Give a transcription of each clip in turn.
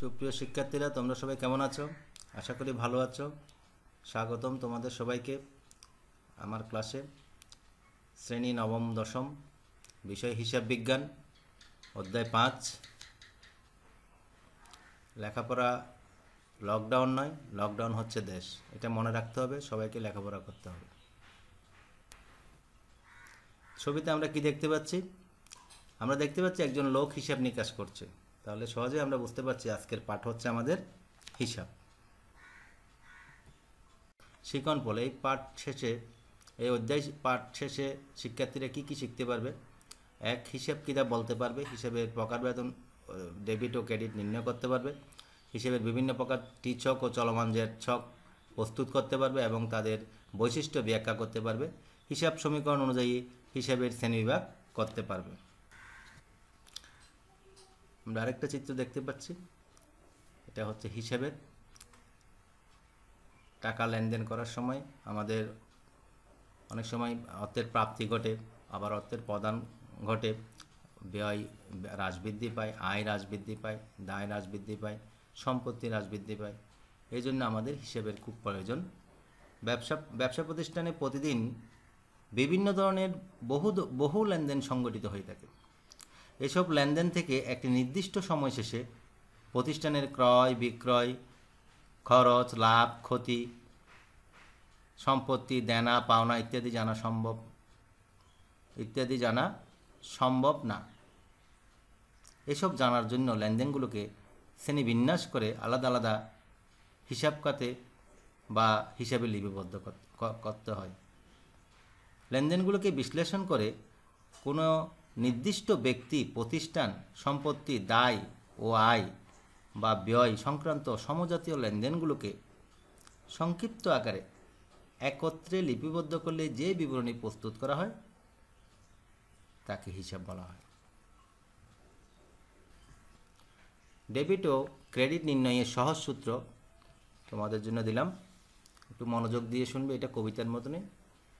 সুপ্রিয় শিক্ষার্থীরা, তোমরা সবাই কেমন আছো? আশা করি ভালো আছো। স্বাগতম তোমাদের সবাইকে আমার ক্লাসে। শ্রেণী নবম দশম, বিষয় হিসাব বিজ্ঞান, অধ্যায় 5। লেখাপড়া লকডাউন নয়, লকডাউন হচ্ছে দেশ। এটা মনে রাখতে হবে, সবাইকে লেখাপড়া করতে হবে। ছবিতে আমরা কি দেখতে পাচ্ছি? আমরা দেখতে পাচ্ছি একজন লোক হিসাব নিকাশ করছে। তাহলে সহজে আমরা বুঝতে পারছি আজকের পাঠ হচ্ছে আমাদের হিসাব। শিখন বলে এই পাঠ শেষে, এই অধ্যায় পাঠ শেষে শিক্ষার্থীরা কি কি শিখতে পারবে? এক, হিসাব কিতাব বলতে পারবে, হিসাবের প্রকারভেদ, ডেবিট ও ক্রেডিট নির্ণয় করতে পারবে, হিসাবের বিভিন্ন প্রকার টি-ছক ও চলমান জের ছক প্রস্তুত করতে পারবে এবং তাদের বৈশিষ্ট্য ব্যাখ্যা করতে পারবে, হিসাব সমীকরণ অনুযায়ী হিসাবের শ্রেণীবিভাগ করতে পারবে। আমরা আরেকটা চিত্র দেখতে পাচ্ছি, এটা হচ্ছে হিসাবের। টাকা লেনদেন করার সময় আমাদের অনেক সময় অর্থের প্রাপ্তি ঘটে, আবার অর্থের প্রদান ঘটে, ব্যয় হ্রাস বৃদ্ধি পায়, আয় হ্রাস বৃদ্ধি পায়, দায় হ্রাস বৃদ্ধি পায়, সম্পত্তি হ্রাস বৃদ্ধি পায়। এই জন্য আমাদের হিসেবের খুব প্রয়োজন। ব্যবসা প্রতিষ্ঠানে প্রতিদিন বিভিন্ন ধরনের বহু লেনদেন সংগঠিত হয়ে থাকে। এসব লেনদেন থেকে একটি নির্দিষ্ট সময় শেষে প্রতিষ্ঠানের ক্রয় বিক্রয়, খরচ, লাভ, ক্ষতি, সম্পত্তি, দেনা পাওনা ইত্যাদি জানা সম্ভব না। এসব জানার জন্য লেনদেনগুলোকে শ্রেণীবিন্যাস করে আলাদা আলাদা হিসাব খাতে বা হিসাবে লিপিবদ্ধ করতে হয়। লেনদেনগুলোকে বিশ্লেষণ করে কোনো নির্দিষ্ট ব্যক্তি, প্রতিষ্ঠান, সম্পত্তি, দায় ও আয় বা ব্যয় সংক্রান্ত সমজাতীয় লেনদেনগুলোকে সংক্ষিপ্ত আকারে একত্রে লিপিবদ্ধ করলে যে বিবরণী প্রস্তুত করা হয় তাকে হিসাব বলা হয়। ডেবিট ও ক্রেডিট নির্ণয়ের সহজ সূত্র তোমাদের জন্য দিলাম, একটু মনোযোগ দিয়ে শুনবে। এটা কবিতার মতনই।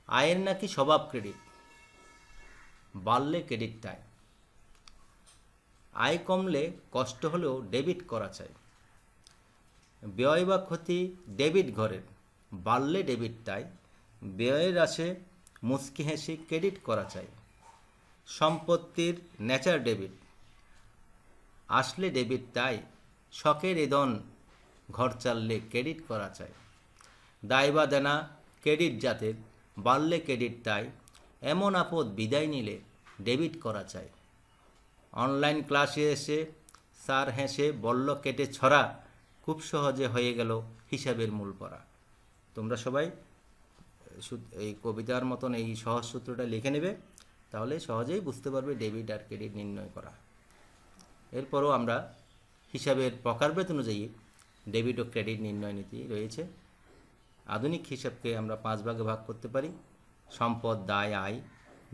আয়ের নাকি স্বভাব ক্রেডিট, বাড়লে ক্রেডিট চাই। আয় কমলে কষ্ট হলেও ডেবিট করা চাই। ব্যয় বা ক্ষতি ডেবিট ঘরের, বাড়লে ডেবিট তাই। ব্যয়ের আসে মুচকি হেসে ক্রেডিট করা চাই। সম্পত্তির নেচার ডেবিট, আসলে ডেবিট তাই। শখের এদন ঘর চাললে ক্রেডিট করা চাই। দায় বা দেনা ক্রেডিট জাতের, বাড়লে ক্রেডিট তাই। এমন আপদ বিদায় নিলে ডেবিট করা চাই। অনলাইন ক্লাসে এসে স্যার হেসে বলল কেটে ছড়া, খুব সহজে হয়ে গেল হিসাবের মূল পড়া। তোমরা সবাই এই কবিতার মতন এই সহজ সূত্রটা লিখে নেবে, তাহলে সহজেই বুঝতে পারবে ডেবিট আর ক্রেডিট নির্ণয় করা। এরপরও আমরা হিসাবের প্রকারভেদ অনুযায়ী ডেবিট ও ক্রেডিট নির্ণয় নীতি রয়েছে। আধুনিক হিসাবকে আমরা 5 ভাগে ভাগ করতে পারি: সম্পদ, দায়, আয়,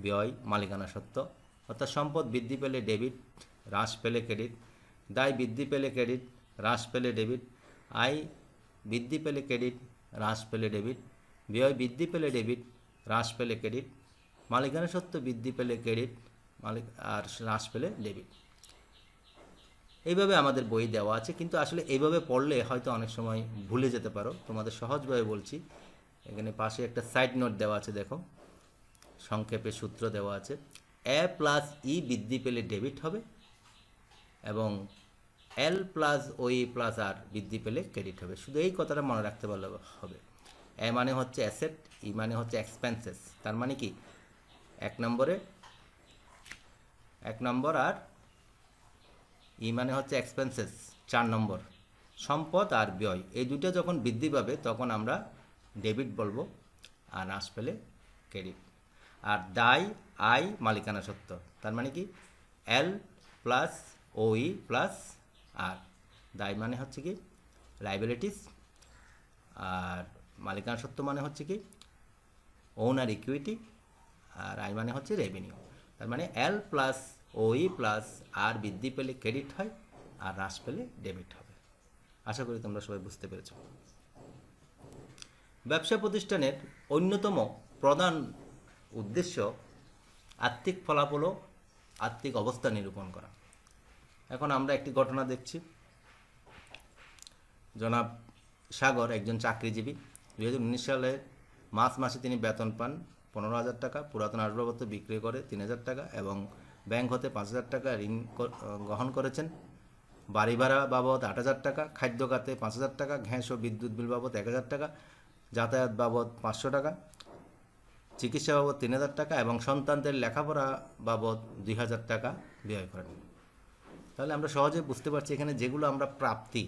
ব্যয়, মালিকানা সত্ত্ব। অর্থাৎ সম্পদ বৃদ্ধি পেলে ডেবিট, হ্রাস পেলে ক্রেডিট। দায় বৃদ্ধি পেলে ক্রেডিট, হ্রাস পেলে ডেবিট। আয় বৃদ্ধি পেলে ক্রেডিট, হ্রাস পেলে ডেবিট। ব্যয় বৃদ্ধি পেলে ডেবিট, হ্রাস পেলে ক্রেডিট। মালিকানা সত্ত্ব বৃদ্ধি পেলে ক্রেডিট, আর হ্রাস পেলে ডেবিট। এইভাবে আমাদের বই দেওয়া আছে, কিন্তু আসলে এইভাবে পড়লে হয়তো অনেক সময় ভুলে যেতে পারো। তোমাদের সহজভাবে বলছি। এখানে পাশে একটা সাইড নোট দেওয়া আছে, দেখো, সংক্ষেপে সূত্র দেওয়া আছে। এ প্লাস ই বৃদ্ধি পেলে ডেবিট হবে এবং এল প্লাস ওই প্লাস আর বৃদ্ধি পেলে ক্রেডিট হবে। শুধু এই কথাটা মনে রাখতে পারলে হবে। এ মানে হচ্ছে অ্যাসেট, ই মানে হচ্ছে এক্সপেন্সেস। তার মানে কি, এক নম্বর আর ই মানে হচ্ছে এক্সপেন্সেস, 4 নম্বর। সম্পদ আর ব্যয় এই দুটো যখন বৃদ্ধি পাবে তখন আমরা ডেবিট বলবো, আর হ্রাস পেলে ক্রেডিট। আর দায়, আয়, মালিকানা সত্ত্ব, তার মানে কি এল প্লাস ওই প্লাস আর। দায় মানে হচ্ছে কি লাইবিলিটিস, আর মালিকানা সত্ত্ব মানে হচ্ছে কি ওনার ইকুইটি, আর আয় মানে হচ্ছে রেভিনিউ। তার মানে এল প্লাস ওই প্লাস আর বৃদ্ধি পেলে ক্রেডিট হয়, আর হ্রাস পেলে ডেবিট হবে। আশা করি তোমরা সবাই বুঝতে পেরেছ। ব্যবসা প্রতিষ্ঠানের অন্যতম প্রধান উদ্দেশ্য আর্থিক ফলাফল ও আর্থিক অবস্থা নিরূপণ করা। এখন আমরা একটি ঘটনা দেখছি। জনাব সাগর একজন চাকরিজীবী। 2019 সালে মার্চ মাসে তিনি বেতন পান 15,000 টাকা, পুরাতন আসবাবপত্র বিক্রি করে 3,000 টাকা এবং ব্যাংক হতে 5,000 টাকা ঋণ গ্রহণ করেছেন। বাড়ি ভাড়া বাবদ 8,000 টাকা, খাদ্য খাতে 5,000 টাকা, গ্যাস ও বিদ্যুৎ বিল বাবদ 1,000 টাকা, যাতায়াত বাবদ 500 টাকা, চিকিৎসা বাবদ 3,000 টাকা এবং সন্তানদের লেখাপড়া বাবদ 2,000 টাকা ব্যয় করেন। তাহলে আমরা সহজে বুঝতে পারছি এখানে যেগুলো আমরা প্রাপ্তি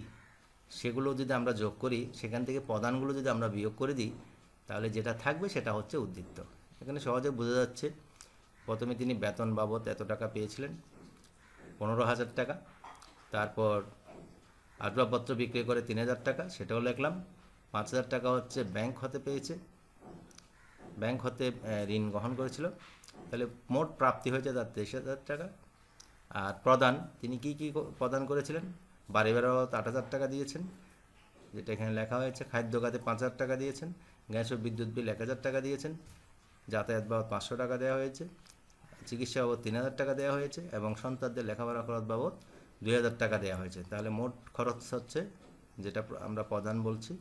সেগুলো যদি আমরা যোগ করি, সেখান থেকে প্রদানগুলো যদি আমরা বিয়োগ করে দিই, তাহলে যেটা থাকবে সেটা হচ্ছে উদ্বৃত্ত। এখানে সহজে বোঝা যাচ্ছে প্রথমে তিনি বেতন বাবদ এত টাকা পেয়েছিলেন 15,000 টাকা, তারপর আসবাবপত্র বিক্রি করে 3,000 টাকা, সেটাও লিখলাম। 5,000 টাকা হচ্ছে ব্যাংক হতে পেয়েছে, ব্যাংক হতে ঋণ গ্রহণ করেছিল, তাহলে মোট প্রাপ্তি হয়েছে তার 23,000 টাকা। আর প্রদান তিনি কি কি প্রদান করেছিলেন? বাড়ি ভাড়া বাবদ 8,000 টাকা দিয়েছেন, যেটা এখানে লেখা হয়েছে। খাদ্য খাতে 5,000 টাকা দিয়েছেন, গ্যাস ও বিদ্যুৎ বিল 1,000 টাকা দিয়েছেন, যাতায়াত বাবদ 500 টাকা দেওয়া হয়েছে, চিকিৎসা বাবদ 3,000 টাকা দেওয়া হয়েছে এবং সন্তানদের লেখাপড়া খরচ বাবদ 2,000 টাকা দেওয়া হয়েছে। তাহলে মোট খরচ হচ্ছে, যেটা আমরা প্রদান বলছি,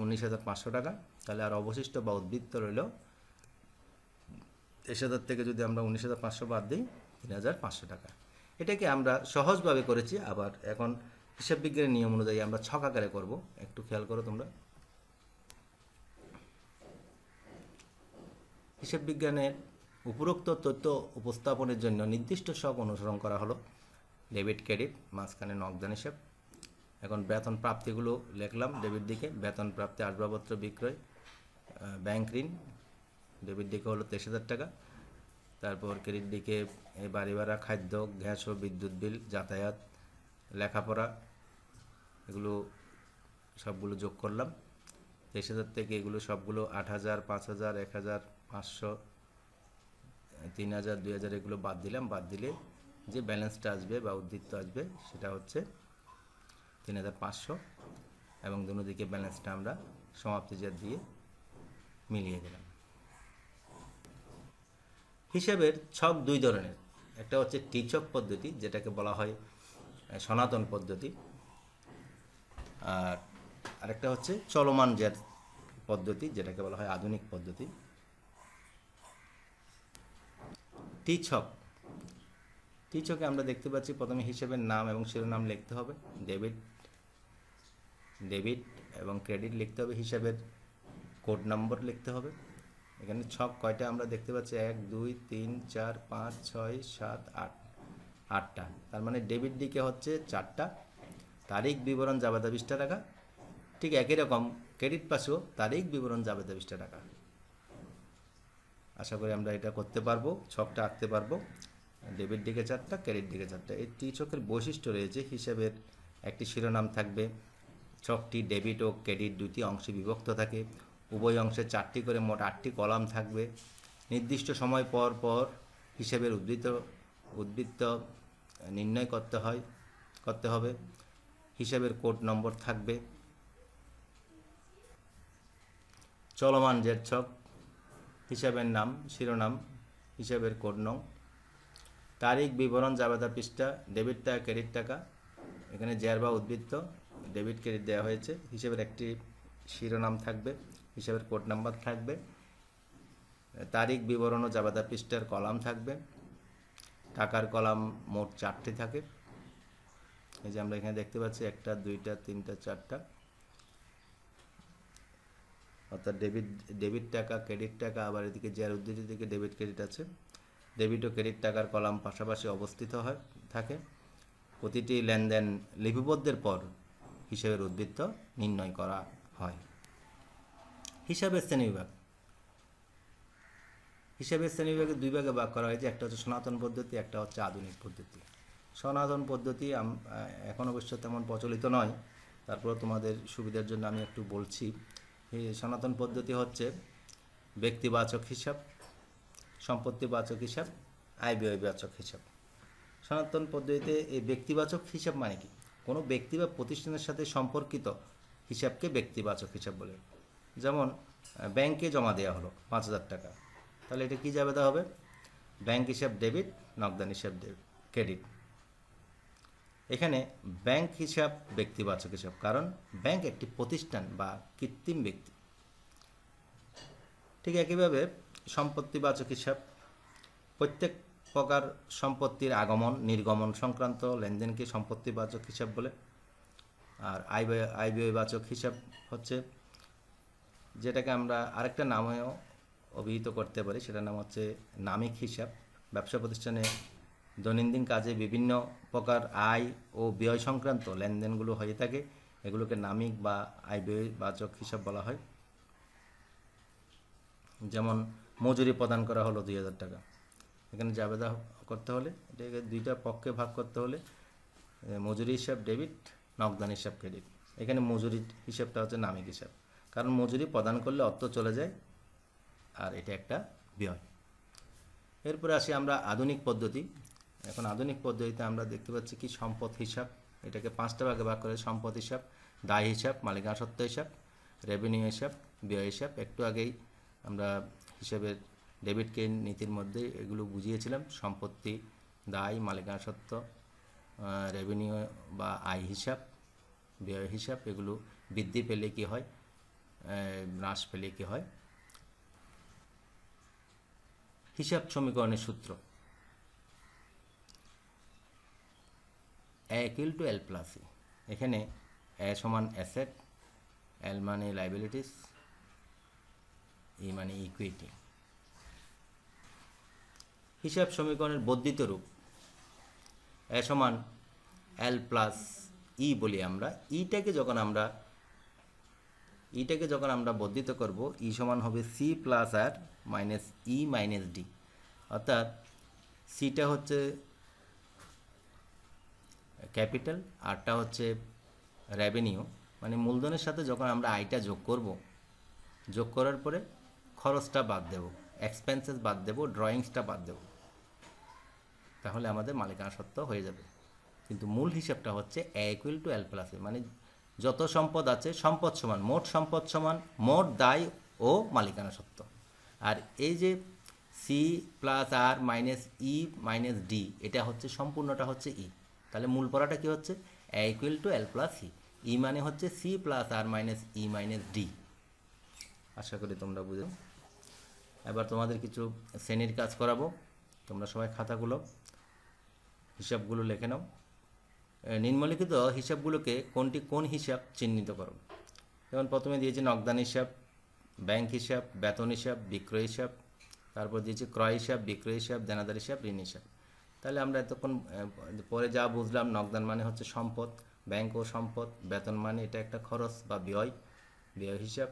19,500 টাকা। তাহলে আর অবশিষ্ট বা উদ্বৃত্ত রইল 23,000 থেকে যদি আমরা 19,500 বাদ দিই 3,500 টাকা। এটাকে আমরা সহজভাবে করেছি। আবার এখন হিসাব বিজ্ঞানের নিয়ম অনুযায়ী আমরা ছক আকারে করব, একটু খেয়াল করো তোমরা। হিসাব বিজ্ঞানের উপরোক্ত তথ্য উপস্থাপনের জন্য নির্দিষ্ট ছক অনুসরণ করা হলো। ডেবিট ক্রেডিট, মাঝখানে নগদান হিসাব। এখন বেতন প্রাপ্তিগুলো লিখলাম ডেবিট দিকে। বেতন প্রাপ্তি আসবাবপত্র বিক্রয়, ব্যাংক ঋণ, ডেবিট দিকে হলো 23,000 টাকা। তারপর ক্রেডিট দিকে বাড়ি ভাড়া, খাদ্য, গ্যাস ও বিদ্যুৎ বিল, যাতায়াত, লেখাপড়া, এগুলো সবগুলো যোগ করলাম। 23,000 থেকে এগুলো সবগুলো 8,000, 5,000, 1,000, 500, 3,000, 2,000 এগুলো বাদ দিলাম। বাদ দিলে যে ব্যালেন্সটা আসবে বা উদ্বৃত্ত আসবে সেটা হচ্ছে 3,500 এবং দুদিকে ব্যালেন্সটা আমরা সমাপ্তি জের দিয়ে মিলিয়ে দিলাম। হিসাবের ছক দুই ধরনের, একটা হচ্ছে টি ছক পদ্ধতি, যেটাকে বলা হয় সনাতন পদ্ধতি, আর আরেকটা হচ্ছে চলমান জের পদ্ধতি, যেটাকে বলা হয় আধুনিক পদ্ধতি। টি ছক, টি ছকে আমরা দেখতে পাচ্ছি প্রথমে হিসাবের নাম এবং শিরোনাম লিখতে হবে, ডেবিট এবং ক্রেডিট লিখতে হবে, হিসাবের কোড নম্বর লিখতে হবে। এখানে ছক কয়টা আমরা দেখতে পাচ্ছি? 1, 2, 3, 4, 5, 6, 7, 8, 8টা। তার মানে ডেবিট দিকে হচ্ছে 4টা, তারিখ বিবরণ জাবেদা 20 টাকা। ঠিক একই রকম ক্রেডিট পাশেও তারিখ বিবরণ জাবেদা 20 টাকা। আশা করি আমরা এটা করতে পারবো, ছকটা আঁকতে পারবো। ডেবিট দিকে 4টা, ক্রেডিট দিকে 4টা। এই টি ছকের বৈশিষ্ট্য রয়েছে, হিসাবের একটি শিরোনাম থাকবে, ছকটি ডেবিট ও ক্রেডিট দুটি অংশে বিভক্ত থাকে, উভয় অংশে 4টি করে মোট 8টি কলাম থাকবে, নির্দিষ্ট সময় পর পর হিসাবের উদ্বৃত্ত নির্ণয় করতে হবে, হিসাবের কোড নম্বর থাকবে। চলমান জের ছক, হিসাবের নাম, শিরোনাম, হিসাবের কোড নং, তারিখ বিবরণ জাবেদা পৃষ্ঠা, ডেবিট টাকা, ক্রেডিট টাকা, এখানে জের বা উদ্বৃত্ত, ডেবিট ক্রেডিট দেওয়া হয়েছে, হিসাবের একটি শিরোনাম থাকবে, হিসাবের কোড নাম্বার থাকবে, তারিখ বিবরণ ও জাবেদা পৃষ্ঠার কলাম থাকবে, টাকার কলাম মোট 4টি থাকে। এই যে আমরা এখানে দেখতে পাচ্ছি 1টা, 2টা, 3টা, 4টা, অর্থাৎ ডেবিট টাকা, ক্রেডিট টাকা, আবার এদিকে জের উদ্ধৃতি দিকে ডেবিট ক্রেডিট আছে। ডেবিট ও ক্রেডিট টাকার কলাম পাশাপাশি অবস্থিত থাকে। প্রতিটি লেনদেন লিপিবদ্ধের পর হিসাবের উদ্বৃত্ত নির্ণয় করা হয়। হিসাবের শ্রেণীবিভাগ, হিসাবের শ্রেণীবিভাগে দুই ভাগে ভাগ করা হয়েছে, একটা হচ্ছে সনাতন পদ্ধতি, একটা হচ্ছে আধুনিক পদ্ধতি। সনাতন পদ্ধতি এখন অবশ্য তেমন প্রচলিত নয়, তারপর তোমাদের সুবিধার জন্য আমি একটু বলছি। এই সনাতন পদ্ধতি হচ্ছে ব্যক্তিবাচক হিসাব, সম্পত্তিবাচক হিসাব, আয় ব্যয়বাচক হিসাব। সনাতন পদ্ধতিতে এই ব্যক্তিবাচক হিসাব মানে কি? কোনো ব্যক্তি বা প্রতিষ্ঠানের সাথে সম্পর্কিত হিসাবকে ব্যক্তিবাচক হিসাব বলে। যেমন ব্যাংকে জমা দেওয়া হলো 5,000 টাকা, তাহলে এটা কী জাবেদা হবে? ব্যাংক হিসাব ডেবিট, নগদান হিসাব ক্রেডিট। এখানে ব্যাংক হিসাব ব্যক্তিবাচক হিসাব, কারণ ব্যাংক একটি প্রতিষ্ঠান বা কৃত্রিম ব্যক্তি। ঠিক একইভাবে সম্পত্তিবাচক হিসাব প্রত্যেক প্রকার সম্পত্তির আগমন নির্গমন সংক্রান্ত লেনদেনকে সম্পত্তিবাচক হিসাব বলে। আর আয় ব্যয়বাচক হিসাব হচ্ছে যেটাকে আমরা আরেকটা নামেও অভিহিত করতে পারি, সেটার নাম হচ্ছে নামিক হিসাব। ব্যবসা প্রতিষ্ঠানে দৈনন্দিন কাজে বিভিন্ন প্রকার আয় ও ব্যয় সংক্রান্ত লেনদেনগুলো হয়ে থাকে, এগুলোকে নামিক বা আয় ব্যয়বাচক হিসাব বলা হয়। যেমন মজুরি প্রদান করা হলো 2000 টাকা, এখানে জাবেদা করতে হলে এটাকে দুইটা পক্ষে ভাগ করতে হলে মজুরি হিসাব ডেবিট, নগদান হিসাব ক্রেডিট। এখানে মজুরির হিসাবটা হচ্ছে নামিক হিসাব, কারণ মজুরি প্রদান করলে অর্থ চলে যায় আর এটা একটা ব্যয়। এরপরে আসি আমরা আধুনিক পদ্ধতি। এখন আধুনিক পদ্ধতিতে আমরা দেখতে পাচ্ছি কি সম্পদ হিসাব, এটাকে 5টা ভাগে ভাগ করে সম্পদ হিসাব, দায় হিসাব, মালিকানা সত্ত্ব হিসাব, রেভিনিউ হিসাব, ব্যয় হিসাব। একটু আগেই আমরা হিসাবের ডেবিট ক্রেডিট নীতির মধ্যে এগুলো বুঝিয়েছিলাম। সম্পত্তি, দায়, মালিকানা সত্ত্ব, রেভিনিউ বা আয় হিসাব, ব্যয় হিসাব, এগুলো বৃদ্ধি পেলে কি হয়, হ্রাস পেলে কি হয়। হিসাব সমীকরণের সূত্র A = L + E। এখানে A সমান অ্যাসেট, L মানে লাইবিলিটিস, E মানে ইকুইটি। হিসাব সমীকরণের বর্ধিত রূপ A সমান L + E বলি আমরা। ইটাকে যখন আমরা বর্ধিত করব, E সমান হবে C + R - E - D, অর্থাৎ সিটা হচ্ছে ক্যাপিটাল, আরটা হচ্ছে রেভিনিউ, মানে মূলধনের সাথে যখন আমরা আয়টা যোগ করব, যোগ করার পরে খরচটা বাদ দেব, এক্সপেন্সেস বাদ দেব, ড্রয়িংসটা বাদ দেব, তাহলে আমাদের মালিকানা সত্ত্ব হয়ে যাবে। কিন্তু মূল হিসাবটা হচ্ছে A = L + E, মানে যত সম্পদ আছে সম্পদ সমান মোট সম্পদ সমান মোট দায় ও মালিকানা সত্ত্ব। আর এই যে C + R - E - D, এটা হচ্ছে সম্পূর্ণটা হচ্ছে E। তাহলে মূল পড়াটা কি হচ্ছে A = L + E, E মানে হচ্ছে C + R - E - D। আশা করি তোমরা বুঝো। এবার তোমাদের কিছু শ্রেণীর কাজ করাবো, তোমরা সবাই খাতাগুলো হিসাবগুলো লিখে নাও। নিম্নলিখিত হিসাবগুলোকে কোনটি কোন হিসাব চিহ্নিত করো। যেমন প্রথমে দিয়েছে নগদান হিসাব, ব্যাংক হিসাব, বেতন হিসাব, বিক্রয় হিসাব, তারপর দিয়েছে ক্রয় হিসাব, বিক্রয় হিসাব, দেনাদার হিসাব, ঋণ হিসাব। তাহলে আমরা এতক্ষণ পরে যা বুঝলাম, নগদান মানে হচ্ছে সম্পদ, ব্যাংক ও সম্পদ, বেতন মানে এটা একটা খরচ বা ব্যয়, ব্যয় হিসাব,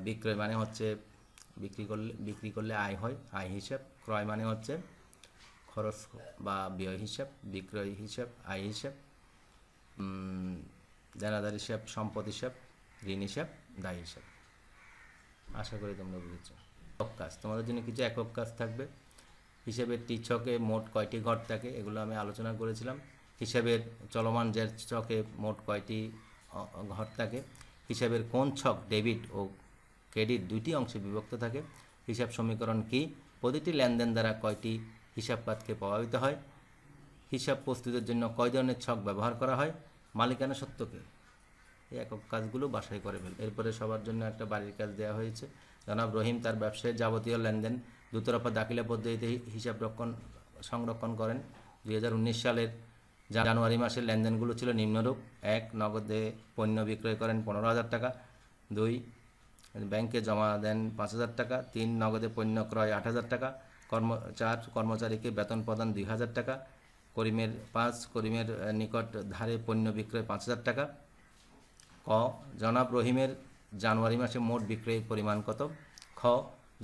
বিক্রয় মানে হচ্ছে বিক্রি করলে আয় হয়, আয় হিসাব, ক্রয় মানে হচ্ছে খরচ বা ব্যয় হিসাব, বিক্রয় হিসাব, আয় হিসাব, দেনাদার হিসাব, সম্পদ হিসাব, ঋণ হিসাব, দায় হিসাব। আশা করি তোমরা বুঝেছ। একক কাজ, তোমাদের জন্য কিছু একক কাজ থাকবে। হিসাবের ছকে মোট কয়টি ঘর থাকে, এগুলো আমি আলোচনা করেছিলাম। হিসাবের চলমান জের ছকে মোট কয়টি ঘর থাকে। হিসাবের কোন ছক ডেবিট ও ক্রেডিট দুইটি অংশে বিভক্ত থাকে। হিসাব সমীকরণ কি, প্রতিটি লেনদেন দ্বারা কয়টি হিসাব খাতকে প্রভাবিত হয়। হিসাব প্রস্তুতের জন্য কয় ধরনের ছক ব্যবহার করা হয়। মালিকানা সত্ত্বকে। এই একক কাজগুলো বাছাই করে ফেল। এরপরে সবার জন্য একটা বাড়ির কাজ দেওয়া হয়েছে। জনাব রহিম তার ব্যবসায়ের যাবতীয় লেনদেন দুতরফা দাখিলা পদ্ধতিতে হিসাব সংরক্ষণ করেন। 2019 সালের জানুয়ারি মাসের লেনদেনগুলো ছিল নিম্নরূপ: 1. নগদে পণ্য বিক্রয় করেন 15,000 টাকা। 2. ব্যাংকে জমা দেন 5,000 টাকা। 3. নগদে পণ্য ক্রয় 8,000 টাকা। 4. কর্মচারীকে বেতন প্রদান 2,000 টাকা। করিমের নিকট ধারে পণ্য বিক্রয় 5,000 টাকা। ক. জনাব রহিমের জানুয়ারি মাসে মোট বিক্রয়ের পরিমাণ কত? খ.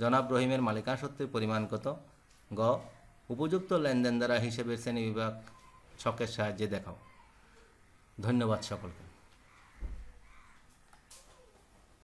জনাব রহিমের মালিকানা সত্ত্বের পরিমাণ কত? গ. উপযুক্ত লেনদেন দ্বারা হিসেবের শ্রেণীবিভাগ ছকের সাহায্যে দেখাও। ধন্যবাদ সকলকে।